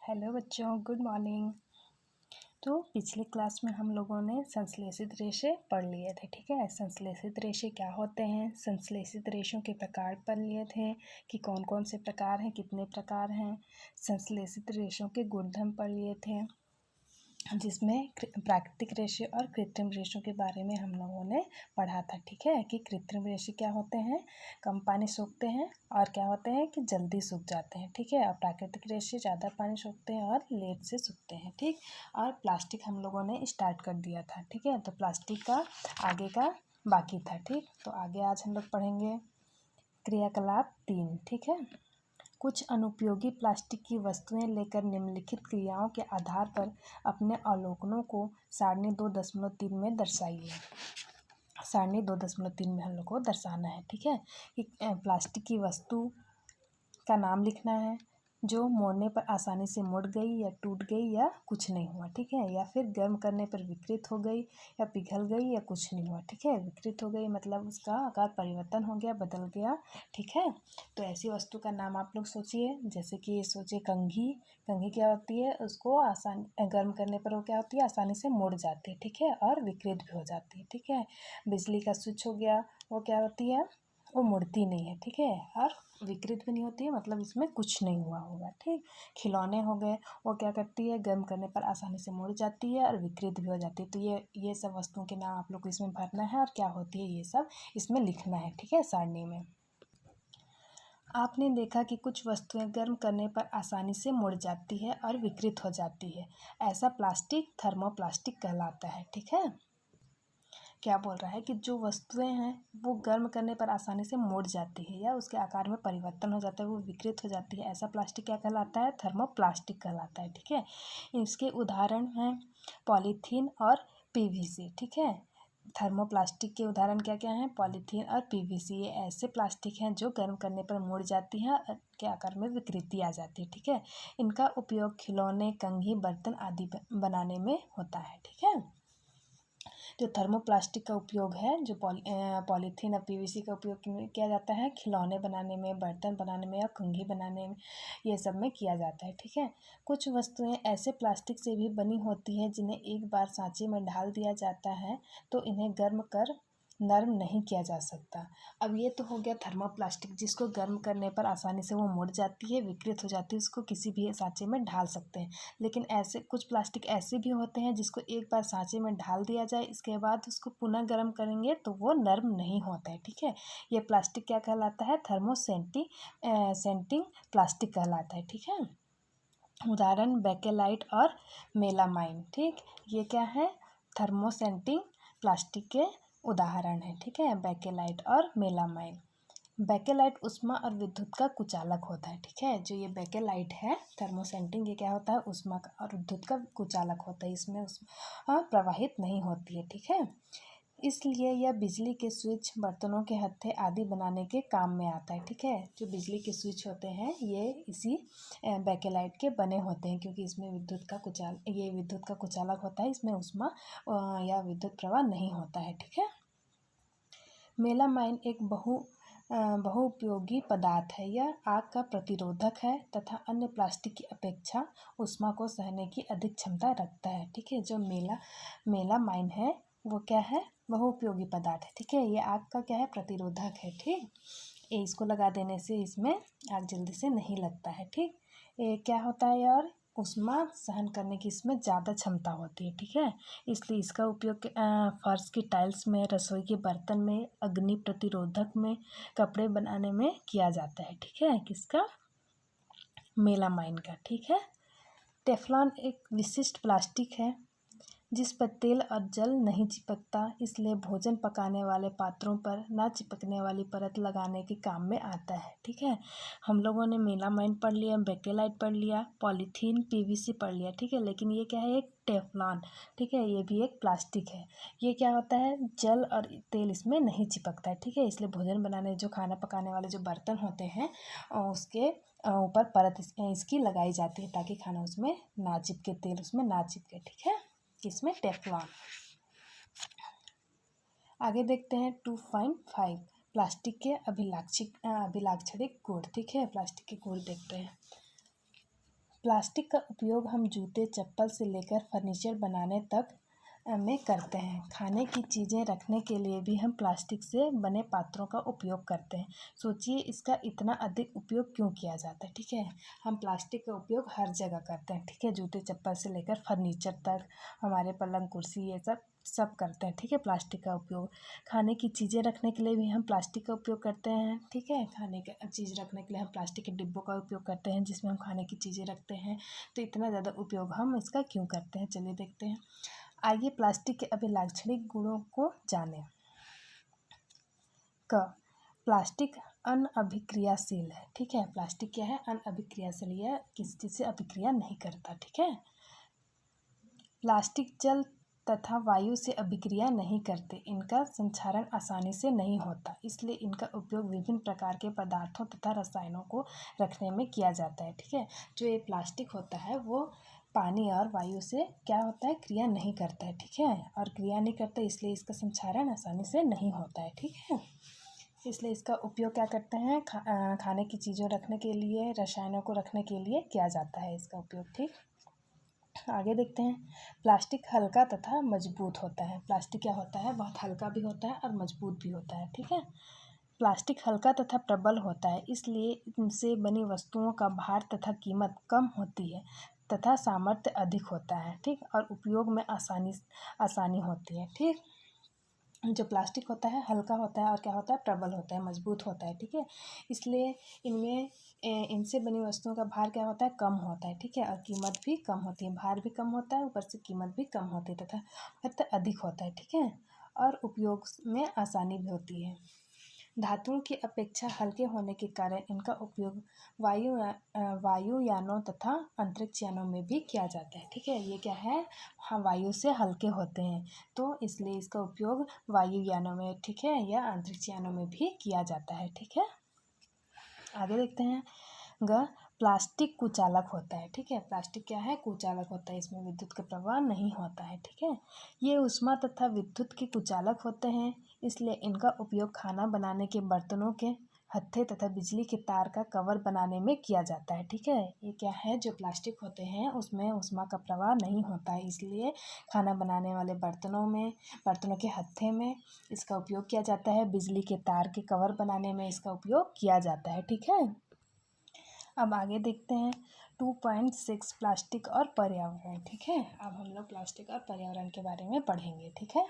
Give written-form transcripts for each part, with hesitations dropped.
Hello बच्चों, good morning. तो पिछली क्लास में हम लोगों ने संश्लेषित रेशे पढ़ लिए थे। ठीक है, संश्लेषित रेशे क्या होते हैं, संश्लेषित रेशों के प्रकार पढ़ लिए थे कि कौन कौन से प्रकार हैं, कितने प्रकार हैं। संश्लेषित रेशों के गुणधर्म पढ़ लिए थे, जिसमें प्राकृतिक रेशे और कृत्रिम रेशों के बारे में हम लोगों ने पढ़ा था। ठीक है, कि कृत्रिम रेशे क्या होते हैं, कम पानी सोखते हैं, और क्या होते हैं कि जल्दी सूख जाते हैं। ठीक है, और प्राकृतिक रेशे ज़्यादा पानी सोखते हैं और लेट से सूखते हैं। ठीक, और प्लास्टिक हम लोगों ने स्टार्ट कर दिया था। ठीक है, तो प्लास्टिक का आगे का बाकी था। ठीक, तो आगे आज हम लोग पढ़ेंगे क्रियाकलाप 3। ठीक है, कुछ अनुपयोगी प्लास्टिक की वस्तुएं लेकर निम्नलिखित क्रियाओं के आधार पर अपने अवलोकनों को सारणी 2.3 में दर्शाइए। सारणी 2.3 में हम लोग को दर्शाना है। ठीक है, कि प्लास्टिक की वस्तु का नाम लिखना है जो मोड़ने पर आसानी से मुड़ गई या टूट गई या कुछ नहीं हुआ। ठीक है, या फिर गर्म करने पर विकृत हो गई या पिघल गई या कुछ नहीं हुआ। ठीक है, विकृत हो गई मतलब उसका आकार परिवर्तन हो गया, बदल गया। ठीक है, तो ऐसी वस्तु का नाम आप लोग सोचिए। जैसे कि सोचिए कंघी। कंघी क्या होती है, उसको आसानी गर्म करने पर वो क्या होती है, आसानी से मुड़ जाती है। ठीक है, और विकृत भी हो जाती है। ठीक है, बिजली का स्विच हो गया, वो क्या होती है, वो मुड़ती नहीं है। ठीक है, और विकृत भी नहीं होती है, मतलब इसमें कुछ नहीं हुआ होगा। ठीक, खिलौने हो गए, वो क्या करती है, गर्म करने पर आसानी से मुड़ जाती है और विकृत भी हो जाती है। तो ये सब वस्तुओं के नाम आप लोग को इसमें भरना है और क्या होती है ये सब इसमें लिखना है। ठीक है, सारणी में आपने देखा कि कुछ वस्तुएं गर्म करने पर आसानी से मुड़ जाती है और विकृत हो जाती है। ऐसा प्लास्टिक थर्मोप्लास्टिक कहलाता है। ठीक है, क्या बोल रहा है कि जो वस्तुएं हैं वो गर्म करने पर आसानी से मुड़ जाती है या उसके आकार में परिवर्तन हो जाता है, वो विकृत हो जाती है, ऐसा प्लास्टिक क्या कहलाता है, थर्मोप्लास्टिक कहलाता है। ठीक है, इसके उदाहरण हैं पॉलीथीन और पीवीसी। ठीक है, थर्मोप्लास्टिक के उदाहरण क्या क्या हैं, पॉलीथीन और पीवीसी। ये ऐसे प्लास्टिक हैं जो गर्म करने पर मुड़ जाती हैं के आकार में विकृति आ जाती है। ठीक है, इनका उपयोग खिलौने, कंघी, बर्तन आदि बनाने में होता है। ठीक है, जो थर्मोप्लास्टिक का उपयोग है, जो पॉलीथीन और पीवीसी का उपयोग किया जाता है खिलौने बनाने में, बर्तन बनाने में और कंघी बनाने में, ये सब में किया जाता है। ठीक है, कुछ वस्तुएं ऐसे प्लास्टिक से भी बनी होती हैं जिन्हें एक बार सांचे में ढाल दिया जाता है तो इन्हें गर्म कर नरम नहीं किया जा सकता। अब ये तो हो गया थर्मोप्लास्टिक, जिसको गर्म करने पर आसानी से वो मुड़ जाती है, विकृत हो जाती है, उसको किसी भी सांचे में ढाल सकते हैं। लेकिन ऐसे कुछ प्लास्टिक ऐसे भी होते हैं जिसको एक बार सांचे में ढाल दिया जाए, इसके बाद उसको पुनः गर्म करेंगे तो वो नरम नहीं होता है। ठीक है, ये प्लास्टिक क्या कहलाता है, सेंटिंग प्लास्टिक कहलाता है। ठीक है, उदाहरण बेकेलाइट और मेलामाइन। ठीक, ये क्या है, थर्मोसेंटिंग प्लास्टिक के उदाहरण है। ठीक है, बेकेलाइट और मेलामाइन। बेकेलाइट ऊष्मा और विद्युत का कुचालक होता है। ठीक है, जो ये बेकेलाइट है, थर्मोसेंटिंग, ये क्या होता है, ऊष्मा का और विद्युत का कुचालक होता है, इसमें ऊष्मा प्रवाहित नहीं होती है। ठीक है, इसलिए यह बिजली के स्विच, बर्तनों के हत्थे आदि बनाने के काम में आता है। ठीक है, जो बिजली के स्विच होते हैं ये इसी बेकेलाइट के बने होते हैं, क्योंकि इसमें विद्युत का कुचालक होता है, इसमें ऊष्मा या विद्युत प्रवाह नहीं होता है। ठीक है, मेलामाइन एक बहुउपयोगी पदार्थ है। यह आग का प्रतिरोधक है तथा अन्य प्लास्टिक की अपेक्षा ऊष्मा को सहने की अधिक क्षमता रखता है। ठीक है, जो मेलामाइन है वो क्या है, बहुउपयोगी पदार्थ है। ठीक है, ये आग का क्या है, प्रतिरोधक है। ठीक, ये इसको लगा देने से इसमें आग जल्दी से नहीं लगता है। ठीक, ये क्या होता है यार, ऊष्मा सहन करने की इसमें ज़्यादा क्षमता होती है। ठीक है, इसलिए इसका उपयोग फर्श की टाइल्स में, रसोई के बर्तन में, अग्नि प्रतिरोधक में, कपड़े बनाने में किया जाता है। ठीक है, किसका, मेलामाइन का। ठीक है, टेफ्लॉन एक विशिष्ट प्लास्टिक है जिस पर तेल और जल नहीं चिपकता, इसलिए भोजन पकाने वाले पात्रों पर ना चिपकने वाली परत लगाने के काम में आता है। ठीक है, हम लोगों ने मेलामाइन पढ़ लिया, बेकेलाइट पढ़ लिया, पॉलीथीन, पीवीसी पढ़ लिया। ठीक है, लेकिन ये क्या है, एक टेफ्लॉन। ठीक है, ये भी एक प्लास्टिक है। ये क्या होता है, जल और तेल इसमें नहीं चिपकता है। ठीक है, इसलिए भोजन बनाने, जो खाना पकाने वाले जो बर्तन होते हैं उसके ऊपर परत इसकी लगाई जाती है ताकि खाना उसमें ना चिपके, तेल उसमें ना चिपके। ठीक है, किसमें, टेफ्लॉन। आगे देखते हैं 2.5 प्लास्टिक के अभिलाक्षणिक गुण। ठीक है, प्लास्टिक के गुण देखते हैं। प्लास्टिक का उपयोग हम जूते चप्पल से लेकर फर्नीचर बनाने तक में करते हैं। खाने की चीज़ें रखने के लिए भी हम प्लास्टिक से बने पात्रों का उपयोग करते हैं। सोचिए इसका इतना अधिक उपयोग क्यों किया जाता है। ठीक है, हम प्लास्टिक का उपयोग हर जगह करते हैं। ठीक है, जूते चप्पल से लेकर फर्नीचर तक, हमारे पलंग कुर्सी ये सब करते हैं। ठीक है, प्लास्टिक का उपयोग। खाने की चीज़ें रखने के लिए भी हम प्लास्टिक का उपयोग करते हैं। ठीक है, खाने का चीज़ रखने के लिए हम प्लास्टिक के डिब्बों का उपयोग करते हैं जिसमें हम खाने की चीज़ें रखते हैं। तो इतना ज़्यादा उपयोग हम इसका क्यों करते हैं, चलिए देखते हैं। आइए प्लास्टिक के अभिलाक्षणिक गुणों को जानें। क प्लास्टिक अनअभिक्रियाशील है। ठीक है, प्लास्टिक क्या है, अनअभिक्रियाशील, यह किसी चीज़ से अभिक्रिया नहीं करता। ठीक है, प्लास्टिक जल तथा वायु से अभिक्रिया नहीं करते, इनका संक्षारण आसानी से नहीं होता, इसलिए इनका उपयोग विभिन्न प्रकार के पदार्थों तथा रसायनों को रखने में किया जाता है। ठीक है, जो ये प्लास्टिक होता है वो पानी और वायु से क्या होता है, क्रिया नहीं करता है। ठीक है, और क्रिया नहीं करता इसलिए इसका संक्षारण आसानी से नहीं होता है। ठीक है, इसलिए इसका उपयोग क्या करते हैं, खाने की चीज़ों रखने के लिए, रसायनों को रखने के लिए किया जाता है इसका उपयोग। ठीक, आगे देखते हैं। प्लास्टिक हल्का तथा मजबूत होता है। प्लास्टिक क्या होता है, बहुत हल्का भी होता है और मजबूत भी होता है। ठीक है, प्लास्टिक हल्का तथा प्रबल होता है, इसलिए इनसे बनी वस्तुओं का भार तथा कीमत कम होती है तथा सामर्थ्य अधिक होता है। ठीक, और उपयोग में आसानी होती है। ठीक, जो प्लास्टिक होता है हल्का होता है और क्या होता है, प्रबल होता है, मजबूत होता है। ठीक है, इसलिए इनसे बनी वस्तुओं का भार क्या होता है, कम होता है। ठीक है, और कीमत भी कम होती है, भार भी कम होता है, ऊपर से कीमत भी कम होती है तथा सामर्थ्य अधिक होता है। ठीक है, और उपयोग में आसानी भी होती है। धातुओं की अपेक्षा हल्के होने के कारण इनका उपयोग वायुयानों तथा अंतरिक्ष यानों में भी किया जाता है। ठीक है, ये क्या है, हाँ, वायु से हल्के होते हैं तो इसलिए इसका उपयोग वायुयानों में, ठीक है, या अंतरिक्ष यानों में भी किया जाता है। ठीक है, आगे देखते हैं। प्लास्टिक कुचालक होता है। ठीक है, प्लास्टिक क्या है, कुचालक होता है, इसमें विद्युत का प्रवाह नहीं होता है। ठीक है, ये ऊष्मा तथा विद्युत के कुचालक होते हैं, इसलिए इनका उपयोग खाना बनाने के बर्तनों के हत्थे तथा बिजली के तार का कवर बनाने में किया जाता है। ठीक है, ये क्या है, जो प्लास्टिक होते हैं उसमें ऊष्मा का प्रवाह नहीं होता है, इसलिए खाना बनाने वाले बर्तनों के हत्थे में इसका उपयोग किया जाता है, बिजली के तार के कवर बनाने में इसका उपयोग किया जाता है। ठीक है, अब आगे देखते हैं 2.6 प्लास्टिक और पर्यावरण। ठीक है, अब हम लोग प्लास्टिक और पर्यावरण के बारे में पढ़ेंगे। ठीक है,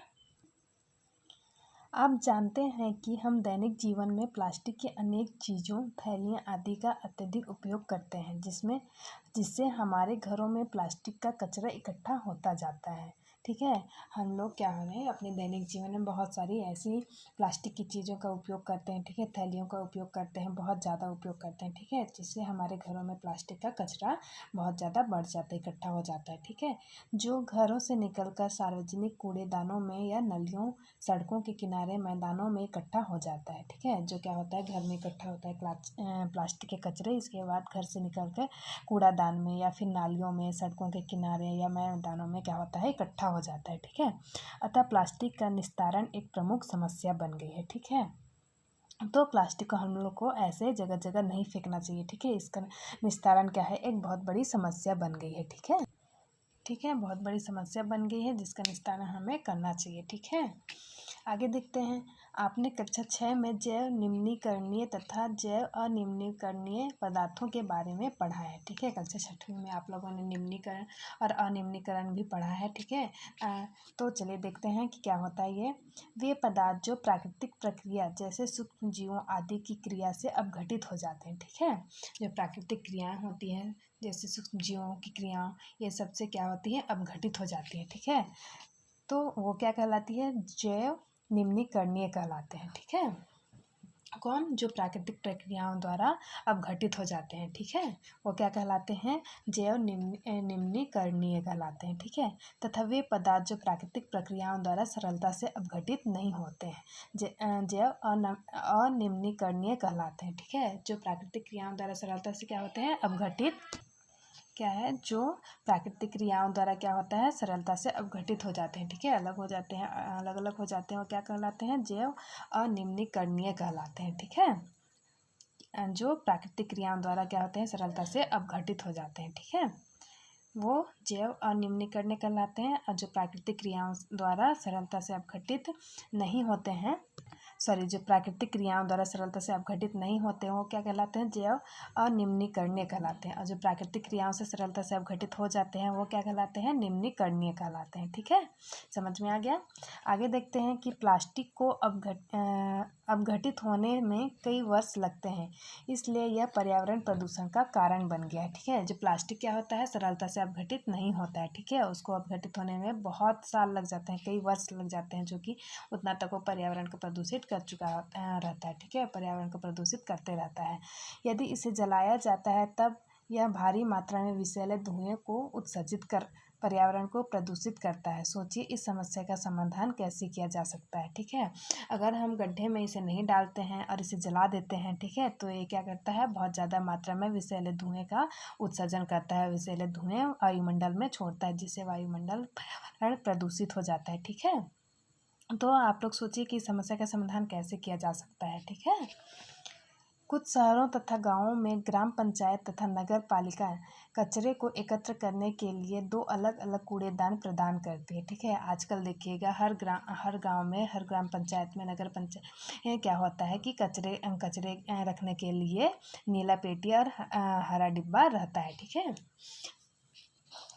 आप जानते हैं कि हम दैनिक जीवन में प्लास्टिक की अनेक चीज़ों, थैलियाँ आदि का अत्यधिक उपयोग करते हैं, जिससे हमारे घरों में प्लास्टिक का कचरा इकट्ठा होता जाता है। ठीक है, हम लोग क्या है, अपने दैनिक जीवन में बहुत सारी ऐसी प्लास्टिक की चीज़ों का उपयोग करते हैं। ठीक है, थैलियों का उपयोग करते हैं, बहुत ज़्यादा उपयोग करते हैं। ठीक है, जिससे हमारे घरों में प्लास्टिक का कचरा बहुत ज़्यादा बढ़ जाता है, इकट्ठा हो जाता है। ठीक है, जो घरों से निकलकर सार्वजनिक कूड़ेदानों में या नलियों, सड़कों के किनारे, मैदानों में इकट्ठा हो जाता है। ठीक है, जो क्या होता है, घर में इकट्ठा होता है प्लास्टिक के कचरे, इसके बाद घर से निकलकर कूड़ादान में या फिर नालियों में, सड़कों के किनारे या मैदानों में क्या होता है, इकट्ठा हो जाता है। ठीक है, अतः प्लास्टिक का निस्तारण एक प्रमुख समस्या बन गई है। ठीक है, तो प्लास्टिक को हम लोग को ऐसे जगह जगह नहीं फेंकना चाहिए। ठीक है, इसका निस्तारण क्या है, एक बहुत बड़ी समस्या बन गई है। ठीक है, ठीक है, बहुत बड़ी समस्या बन गई है जिसका निस्तारण हमें करना चाहिए। ठीक है, आगे देखते हैं। आपने कक्षा 6 में जैव निम्नीकरणीय तथा जैव अनिम्नीकरणीय पदार्थों के बारे में पढ़ा है। ठीक है, कक्षा 6वीं में आप लोगों ने निम्नीकरण और अनिम्नीकरण भी पढ़ा है। ठीक है, तो चलिए देखते हैं कि क्या होता है ये। वे पदार्थ जो प्राकृतिक प्रक्रिया जैसे सूक्ष्म जीवों आदि की क्रिया से अपघटित हो जाते हैं। ठीक है, जो प्राकृतिक क्रियाएँ होती हैं जैसे सूक्ष्म जीवों की क्रिया, ये सबसे क्या होती है, अपघटित हो जाती है। ठीक है, तो वो क्या कहलाती है, जैव निम्नीकरणीय कहलाते हैं। ठीक है, कौन, जो प्राकृतिक प्रक्रियाओं द्वारा अपघटित हो जाते हैं। ठीक है, वो क्या कहलाते हैं, जैव निम्नीकरणीय कहलाते हैं। ठीक है, तथा वे पदार्थ जो प्राकृतिक प्रक्रियाओं द्वारा सरलता से अपघटित नहीं होते हैं जैव अनिम्नीकरणीय कहलाते हैं। ठीक है, जो प्राकृतिक क्रियाओं द्वारा सरलता से क्या होते हैं, अपघटित, क्या है, जो प्राकृतिक क्रियाओं द्वारा क्या होता है, सरलता से अपघटित हो जाते हैं। ठीक है, अलग हो जाते हैं, अलग अलग हो जाते हैं, और क्या कहलाते हैं, जैव अनिम्नीकरणीय कहलाते हैं। ठीक है, जो प्राकृतिक क्रियाओं द्वारा क्या होते हैं, सरलता से अपघटित हो जाते हैं। ठीक है, वो जैव अनिम्नीकरणीय कहलाते हैं, और जो प्राकृतिक क्रियाओं द्वारा सरलता से अपघटित नहीं होते हैं, जो प्राकृतिक क्रियाओं द्वारा सरलता से अपघटित नहीं होते हैं वो क्या कहलाते हैं, जैव अनिम्नीकरणीय कहलाते हैं। और जो प्राकृतिक क्रियाओं से सरलता से अपघटित हो जाते हैं वो क्या कहलाते हैं, निम्नीकरणीय कहलाते हैं। ठीक है, समझ में आ गया। आगे देखते हैं कि प्लास्टिक को अपघटित होने में कई वर्ष लगते हैं, इसलिए यह पर्यावरण प्रदूषण का कारण बन गया है। ठीक है, जो प्लास्टिक क्या होता है, सरलता से अपघटित नहीं होता है। ठीक है, उसको अपघटित होने में बहुत साल लग जाते हैं, कई वर्ष लग जाते हैं, जो कि उतना तक वो पर्यावरण को प्रदूषित कर चुका रहता है। ठीक है, पर्यावरण को प्रदूषित करते रहता है। यदि इसे जलाया जाता है तब यह भारी मात्रा में विषैले धुएं को उत्सर्जित कर पर्यावरण को प्रदूषित करता है। सोचिए इस समस्या का समाधान कैसे किया जा सकता है। ठीक है, अगर हम गड्ढे में इसे नहीं डालते हैं और इसे जला देते हैं, ठीक है, तो ये क्या करता है, बहुत ज़्यादा मात्रा में विषैले धुएं का उत्सर्जन करता है। विषैले धुएं वायुमंडल में छोड़ता है, जिससे वायुमंडल पर्यावरण प्रदूषित हो जाता है। ठीक है, तो आप लोग सोचिए कि इस समस्या का समाधान कैसे किया जा सकता है। ठीक है, कुछ शहरों तथा गांवों में ग्राम पंचायत तथा नगर पालिका कचरे को एकत्र करने के लिए 2 अलग अलग कूड़ेदान प्रदान करती है। ठीक है, आजकल देखिएगा हर गांव में, हर ग्राम पंचायत में, नगर पंचायत क्या होता है कि कचरे रखने के लिए नीला पेटी और हरा डिब्बा रहता है। ठीक है,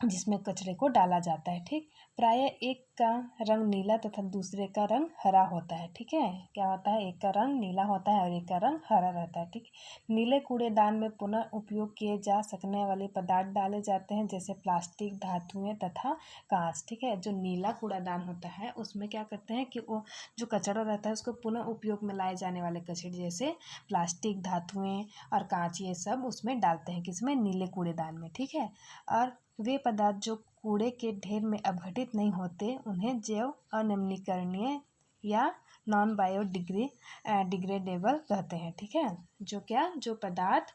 जिसमें कचरे को डाला जाता है। ठीक, प्रायः एक का रंग नीला तथा दूसरे का रंग हरा होता है। ठीक है, क्या होता है, एक का रंग नीला होता है और एक का रंग हरा रहता है। ठीक, नीले कूड़ेदान में पुनः उपयोग किए जा सकने वाले पदार्थ डाले जाते हैं, जैसे प्लास्टिक, धातुएं तथा कांच। ठीक है, जो नीला कूड़ादान होता है उसमें क्या करते हैं कि वो जो कचरा रहता है उसको पुनः उपयोग में लाए जाने वाले कचरे, जैसे प्लास्टिक, धातुएं और कांच, ये सब उसमें डालते हैं, किसमें, नीले कूड़ेदान में। ठीक है, और वे पदार्थ जो कूड़े के ढेर में अपघटित नहीं होते उन्हें जैव अनिम्नीकरणीय या नॉन बायोडिग्रेडेबल कहते हैं। ठीक है, जो पदार्थ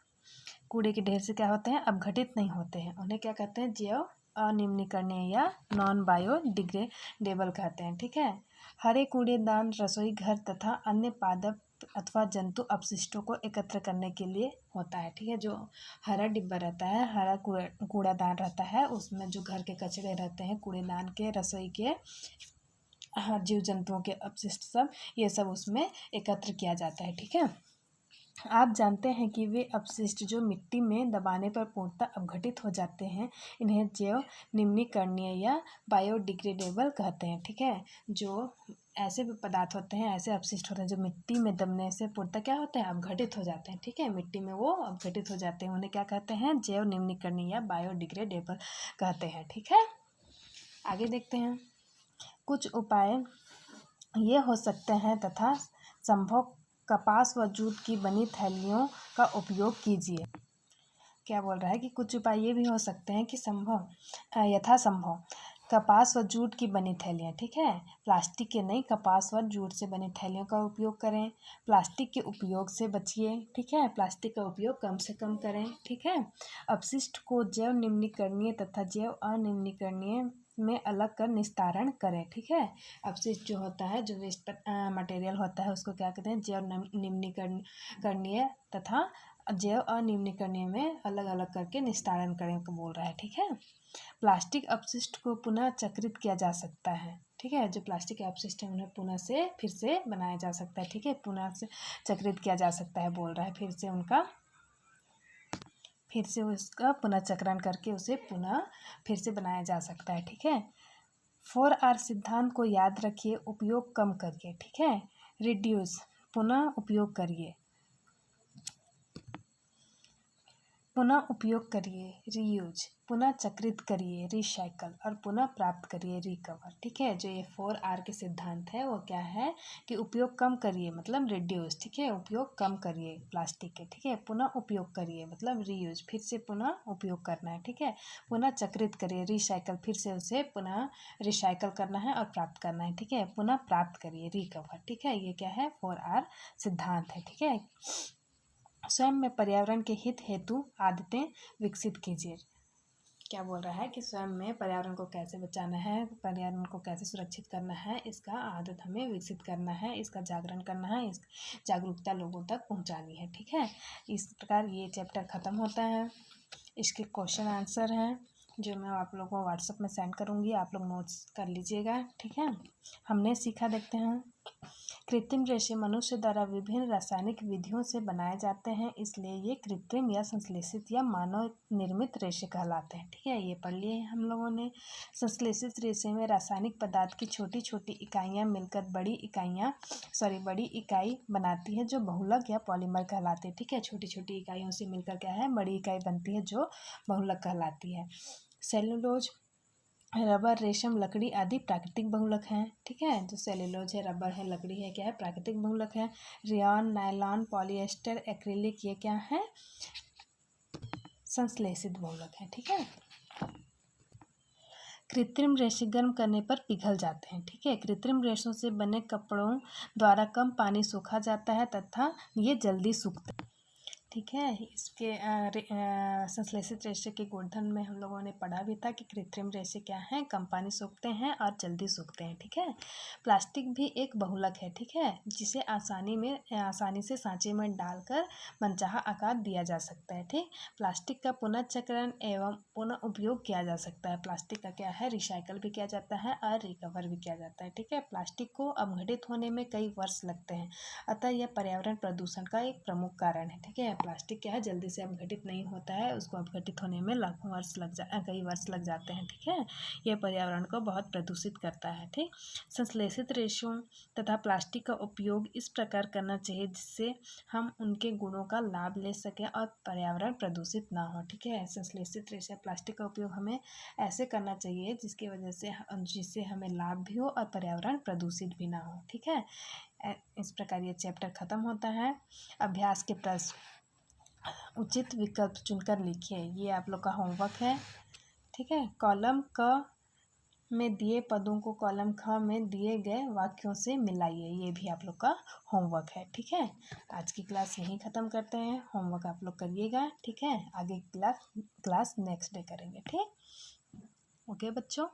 कूड़े के ढेर से क्या होते हैं, अपघटित नहीं होते हैं, उन्हें क्या कहते हैं, जैव अनिम्नीकरणीय या नॉन बायोडिग्रेडेबल कहते हैं। ठीक है, हरे कूड़ेदान रसोई घर तथा अन्य पादप अथवा जंतु अपशिष्टों को एकत्र करने के लिए होता है। ठीक है, जो हरा डिब्बा रहता है, हरा कूड़ादान रहता है, उसमें जो घर के कचरे रहते हैं, कूड़ेदान के, रसोई के, जीव जंतुओं के अपशिष्ट सब, ये सब उसमें एकत्र किया जाता है। ठीक है, आप जानते हैं कि वे अपशिष्ट जो मिट्टी में दबाने पर पूर्णतः अपघटित हो जाते हैं, इन्हें जैव निम्नीकरणीय या बायोडिग्रेडेबल कहते हैं। ठीक है, जो ऐसे भी पदार्थ होते हैं, ऐसे अपशिष्ट होते हैं जो मिट्टी में दबने से पूर्णतः क्या होते हैं, अपघटित हो जाते हैं। ठीक है, मिट्टी में वो अपघटित हो जाते हैं, उन्हें क्या कहते हैं, जैव निम्नीकरणीय या बायोडिग्रेडेबल कहते हैं। ठीक है, आगे देखते हैं। कुछ उपाय ये हो सकते हैं तथा संभव, कपास व जूट की बनी थैलियों का उपयोग कीजिए। क्या बोल रहा है कि कुछ उपाय ये भी हो सकते हैं कि यथासंभव कपास व जूट की बनी थैलियाँ। ठीक है, प्लास्टिक के नहीं, कपास व जूट से बनी थैलियों का उपयोग करें। प्लास्टिक के उपयोग से बचिए। ठीक है, प्लास्टिक का उपयोग कम से कम करें। ठीक है, अपशिष्ट को जैव निम्नीकरणीय तथा जैव अनिम्नीकरणीय में अलग कर निस्तारण करें। ठीक है, अपशिष्ट जो होता है, जो वेस्ट मटेरियल होता है, उसको क्या कहते हैं, जैव निम्नीकरणीय तथा जैव अनिम्नीकरणीय में अलग अलग करके निस्तारण करें को बोल रहा है। ठीक है, प्लास्टिक अपशिष्ट को पुनः चक्रित किया जा सकता है। ठीक है, जो प्लास्टिक के अपशिष्ट हैं उन्हें पुनः से फिर से बनाया जा सकता है। ठीक है, पुनः से चक्रित किया जा सकता है बोल रहा है, फिर से उसका पुनर्चक्रण करके उसे पुनः फिर से बनाया जा सकता है। ठीक है, 4R सिद्धांत को याद रखिए। उपयोग कम करिए। ठीक है, रिड्यूस पुनः उपयोग करिए, पुनः उपयोग करिए, रीयूज पुनः चक्रित करिए, रिसाइकल और पुनः प्राप्त करिए, रिकवर। ठीक है, जो ये 4R के सिद्धांत है वो क्या है कि उपयोग कम करिए मतलब रिड्यूस। ठीक है, उपयोग कम करिए प्लास्टिक के। ठीक है, पुनः उपयोग करिए मतलब रीयूज, फिर से पुनः उपयोग करना है। ठीक है, पुनः चक्रित करिए, रिसाइकल, फिर से उसे पुनः रिसाइकल करना है और प्राप्त करना है। ठीक है, पुनः प्राप्त करिए, रिकवर। ठीक है, ये क्या है, 4R सिद्धांत है। ठीक है, स्वयं में पर्यावरण के हित हेतु आदतें विकसित कीजिए। क्या बोल रहा है कि स्वयं में पर्यावरण को कैसे बचाना है, पर्यावरण को कैसे सुरक्षित करना है, इसका आदत हमें विकसित करना है, इसका जागरण करना है, इस जागरूकता लोगों तक पहुंचानी है। ठीक है, इस प्रकार ये चैप्टर ख़त्म होता है। इसके क्वेश्चन आंसर हैं जो मैं आप लोगों को व्हाट्सएप में सेंड करूँगी, आप लोग नोट्स कर लीजिएगा। ठीक है, हमने सीखा, देखते हैं। कृत्रिम रेशे मनुष्य द्वारा विभिन्न रासायनिक विधियों से बनाए जाते हैं, इसलिए ये कृत्रिम या संश्लेषित या मानव निर्मित रेशे कहलाते हैं। ठीक है, ये पढ़ लिए हैं हम लोगों ने। संश्लेषित रेशे में रासायनिक पदार्थ की छोटी छोटी इकाइयाँ मिलकर बड़ी इकाई बनाती है जो बहुलक या पॉलीमर कहलाते हैं। ठीक है, छोटी छोटी इकाइयों से मिलकर क्या है, बड़ी इकाई बनती है जो बहुलक कहलाती है। सेलुलोज, रबर, रेशम, लकड़ी आदि प्राकृतिक बहुलक हैं। ठीक है, जो सेलुलोज है, रबर है, लकड़ी है, क्या है, प्राकृतिक बहुलक है। रेयॉन, नायलॉन, पॉलिएस्टर, एक्रिलिक, ये क्या है, संश्लेषित बहुलक है। ठीक है, कृत्रिम रेशे गर्म करने पर पिघल जाते हैं। ठीक है, कृत्रिम रेशों से बने कपड़ों द्वारा कम पानी सोखा जाता है तथा ये जल्दी सूखते हैं। ठीक है, इसके संश्लेषित रेशे के गुणधर्म में हम लोगों ने पढ़ा भी था कि कृत्रिम रेशे क्या हैं, कम पानी सोखते हैं और जल्दी सूखते हैं। ठीक है, प्लास्टिक भी एक बहुलक है। ठीक है, जिसे आसानी से सांचे में डालकर मनचाहा आकार दिया जा सकता है। ठीक, प्लास्टिक का पुनर्चक्रण एवं पुनः उपयोग किया जा सकता है। प्लास्टिक का क्या है, रिसाइकल भी किया जाता है और रिकवर भी किया जाता है। ठीक है, प्लास्टिक को अपघटित होने में कई वर्ष लगते हैं, अतः यह पर्यावरण प्रदूषण का एक प्रमुख कारण है। ठीक है, प्लास्टिक क्या है, जल्दी से अपघटित नहीं होता है, उसको अपघटित होने में कई वर्ष लग जाते हैं। ठीक है, यह पर्यावरण को बहुत प्रदूषित करता है। ठीक, संश्लेषित रेशों तथा प्लास्टिक का उपयोग इस प्रकार करना चाहिए जिससे हम उनके गुणों का लाभ ले सकें और पर्यावरण प्रदूषित ना हो। ठीक है, संश्लेषित रेशा प्लास्टिक का उपयोग हमें ऐसे करना चाहिए जिससे हमें लाभ भी हो और पर्यावरण प्रदूषित भी ना हो। ठीक है, इस प्रकार ये चैप्टर ख़त्म होता है। अभ्यास के प्रश्न, उचित विकल्प चुनकर लिखिए, ये आप लोग का होमवर्क है। ठीक है, कॉलम क में दिए पदों को कॉलम ख में दिए गए वाक्यों से मिलाइए, ये भी आप लोग का होमवर्क है। ठीक है, आज की क्लास यहीं ख़त्म करते हैं, होमवर्क आप लोग करिएगा। ठीक है, आगे क्लास नेक्स्ट डे करेंगे। ठीक, ओके बच्चों।